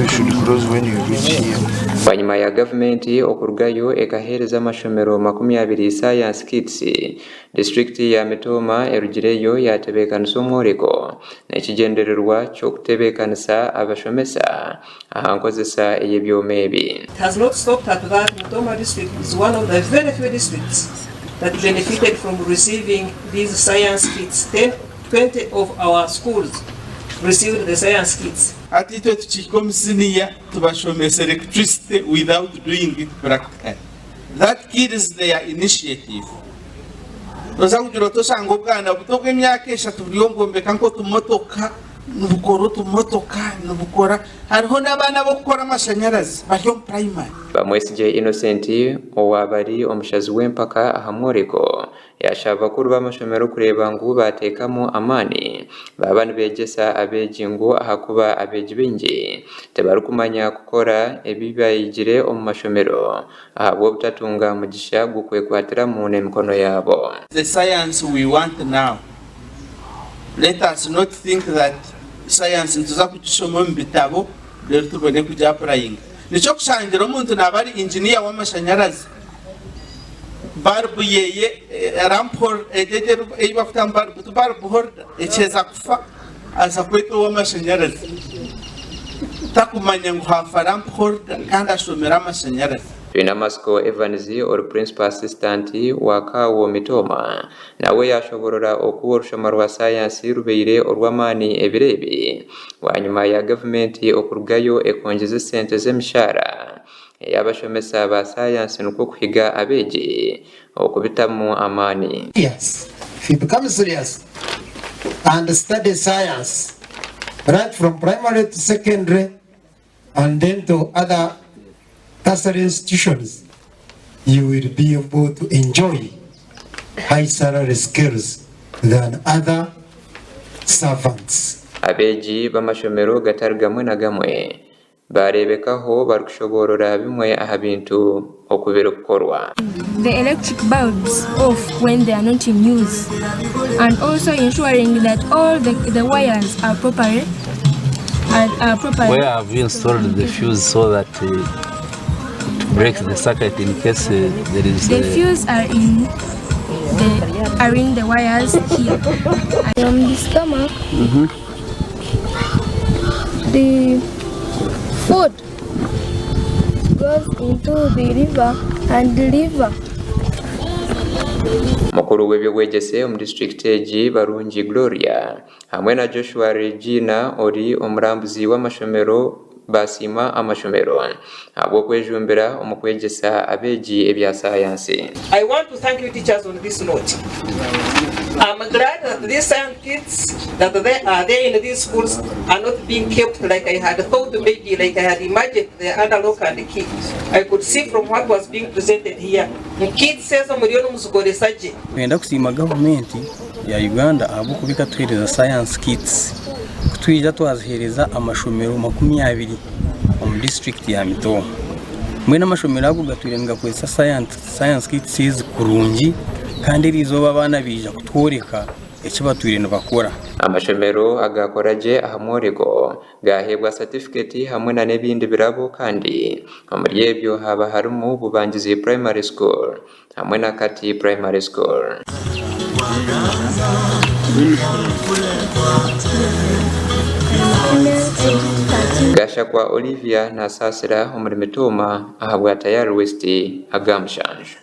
You should close when you reach here. Wanyuma ya gavumenti okurugayo ekahereza amashomero 20 Science Kits, district ya Mitooma erugireyo yatebekanisa omworeko n'ekigendererwa ky'okutebekanisa abashomesa aha nkozesa ey'ebyoma ebi. It has not stopped at that. Mitooma district is one of the very few districts that benefited from receiving these science kits. 20 of our schools received the science kits. Atito tuchikomisiniya tubashomesa electricity without doing it practically. That kid is their initiative. Tozangiro tosanga obwana butoka emyaka eshatu byongombeka nko tumotoka nubukoro tumotoka nubukora hariho n'abana bo gukora amashanyarazi bari mu primary. Bamwesije Innocent owabari omushazi w'empaka aha mworeko yashaba bakuru b'amashomero kureba ngu batekamo Amaani baba nibegesa abeegi ngu ahakuba abeegi bingi tebarukumanya kukora ebibayigire omu mashomero ahabwo butatunga mugisha gukwekwatiramu n'emikono yabo. The science we want now, let us not think that science ntuza kugisoma mu bitabo rero tubone kujya applying. Nico kushangira omuntu nabari engineer w'amashanyarazi barbu yeye rampor ejeje eyibafuta barbu horda echeza kufa aza kweto w'amashanyarazi takumanya ngo hafa rampor kandi ashomera amashanyarazi. Masco Evans or principal assistant wakawo Mitooma nawe yashoborora okuwa orushoma rwa Sayansi rubeire orw'Amaani ebirebi wanyuma ya gavumenti okurugayo ekongeze sente z'emishara y'abashomesa ba Sayansi nuko kuhiga abeegi okubitamu Amaani. Yes, if you become serious and study science right from primary to secondary and then to other tertiary institutions, you will be able to enjoy high salary skills than other servants. Abeegi b'amashomero gatari gamwe na gamwe barebekaho barukushoborora bimwe aha bintu okubera okukorwa. The electric bulbs off when they are not in use, and also ensuring that all the wires are properly. Where have you installed the fuse so that break the circuit in case there is the fuse are in the wires here. From the stomach, the food goes into the liver and the liver. Mukuru w'ebyobwegese omu district egi Barungi Gloria hamwe na Joshua Regina ori omurambuzi w'amashomero basima amashomero abo kwejumbira omukwegesa abeegi ebya Sayansi. I want to thank you teachers on this note. I'm glad that these science kids that they are there in these schools are not being kept like I had thought, maybe like I had imagined the under lock and the key. I could see from what was being presented here. The kid says omuliono musukolesaje. Twenda kusima government ya Uganda abo kubika twereza science kits. Kutwija twazihereza amashomero 20 mu district ya Mitooma. Mwena amashomero ago gatwirenga kwesa science kits kurungi kandi rizoba abana bija kutworeka ekibatwireno bakora. Amashomero agakoraje ahamworeko gahebwa certificate hamwe na nebindi birabo kandi omuri ebyo haba harimu bubangizi primary school hamwe na kati primary school. Gasha kwa Olivia na Sasira omuri Mitooma ahabwa Tayari West agamshanje.